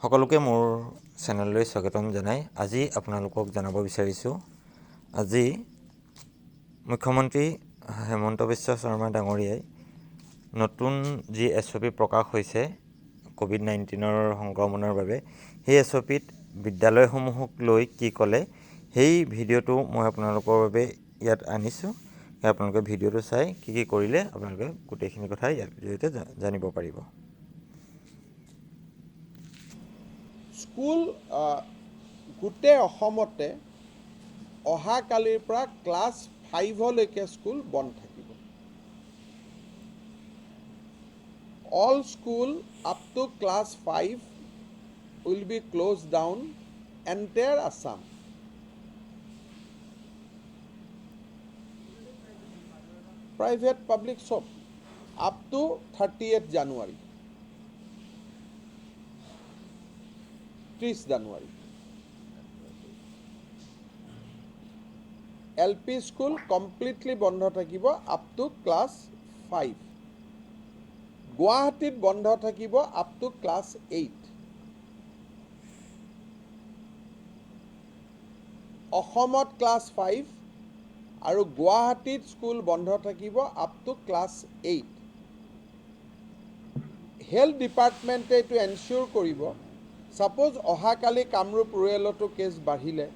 সকলোকে মোৰ চেনেললৈ স্বাগতম জনাই আজি আপোনালোকক জনাব বিচাৰিছোঁ আজি মুখ্যমন্ত্ৰী হেমন্ত বিশ্ব শৰ্মা ডাঙৰীয়াই নতুন যি SOP প্ৰকাশ হৈছে কোভিড-19 সংক্ৰমণৰ বাবে সেই SOPত বিদ্যালয়সমূহক লৈ কি ক'লে সেই ভিডিঅ'টো মই আপোনালোকৰ বাবে ইয়াত আনিছোঁ আপোনালোকে ভিডিঅ'টো চাই কি কৰিলে আপোনালোকে গোটেইখিনি কথা ইয়াৰ জৰিয়তে জানিব পাৰিব। স্কুল গোটেই অসমতে অহা কালিৰ পৰা ক্লাছ 5লৈকে স্কুল বন্ধ থাকিব। All school up to class 5 will be closed down entire Assam. Private, public, so up to 30th January. 30 January. LP school completely বন্ধ থাকিব up to class 5. গুৱাহাটীত বন্ধ থাকিব up to class 8. অসমত class 5 আৰু গুৱাহাটীত স্কুল বন্ধ থাকিব up to class 8. হেলথ ডিপাৰ্টমেণ্টে এইটো এনচিয়ৰ কৰিব সাপোজ অহাকালি কামৰূপ ৰুৰেলতো কেছ বাঢ়িলে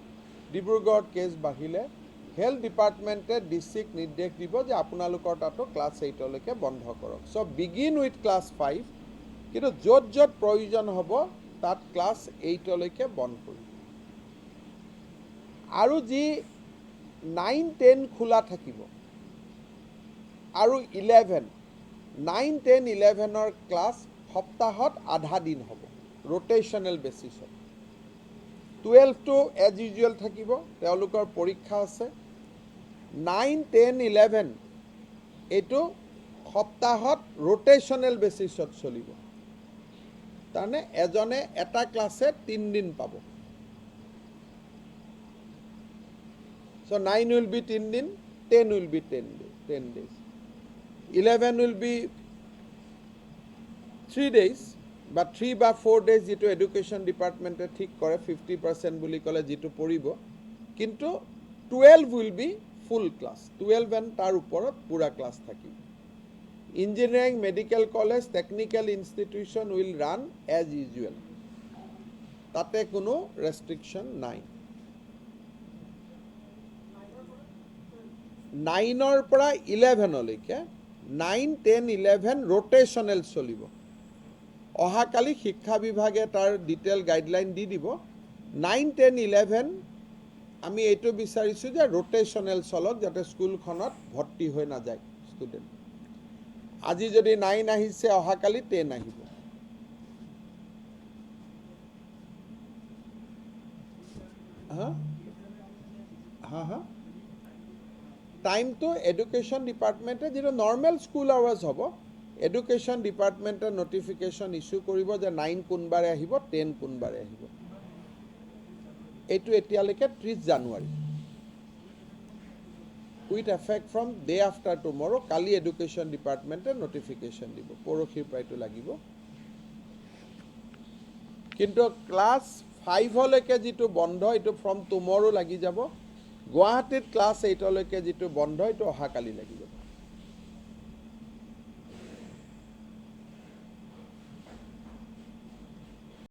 ডিব্ৰুগড়ত কেছ বাঢ়িলে হেলথ ডিপাৰ্টমেণ্টে ডিস্ট্ৰিক্ট নিৰ্দেশ দিব যে আপোনালোকৰ তাতো ক্লাছ 8লৈকে বন্ধ কৰক। সো বিগিন উইথ ক্লাছ 5 কিন্তু য'ত য'ত প্ৰয়োজন হ'ব তাত ক্লাছ 8লৈকে বন্ধ কৰিব আৰু যি 9-10 খোলা থাকিব আৰু 11 9-10-11ৰ ক্লাছ সপ্তাহত আধা দিন হ'ব rotational basis. 12 to as usual থাকিব তেওঁলোকৰ পৰীক্ষা আছে 9-10-11 এইটো সপ্তাহত rotational basisত চলিব তাৰনে এজনে এটা ক্লাছে 3 দিন পাব। So 9 will be 3 din, 10 will be 10 days. 11 will be 3 days, but 3 বা 4 days যেটো এডুকেশন ডিপার্টমেন্টে ঠিক করে 50% বুলি কলে যেটো পড়িব কিন্তু 12 will be full class 12 and তার উপৰত পুরা ক্লাস থাকিব। Engineering medical college technical institution will run as usual তাতে কোনো রেস্ট্রিকশন নাই। 9ৰ পৰা 11লৈকে 9-10-11 rotational চলিব। অহাকালি শিক্ষা বিভাগে তাৰ ডিটেইল গাইডলাইন দি দিব 9-10-11 আমি এইটো বিচাৰিছো যে rotational চলক যাতে স্কুলখনত ভৰ্তি হৈ না যায় ষ্টুডেন্ট। আজি যদি 9 আহিছে অহাকালি 10 আহিব। টাইম তো এডুকেশন ডিপার্টমেন্টে যেটো নরমাল স্কুল আওয়ার্স হ'ব এডুকেশন ডিপার্টমেন্টে নোটিফিকেশন ইস্যু কৰিব যে 9 কোনবাৰে আহিব 10 কোনবাৰে আহিব। এইটো এতিয়ালৈকে 30 January with effect from day after tomorrow কালি এডুকেশন ডিপাৰ্টমেন্টে নোটিফিকেশন দিব পৰখিৰ পৰাইটো লাগিব কিন্তু ক্লাছ 5লৈকে যেটো বন্ধ এটো ফ্ৰম টুমৰো লাগি যাব। গুৱাহাটীত ক্লাছ 8লৈকে যেটো বন্ধ এটো অহাকালি লাগিব।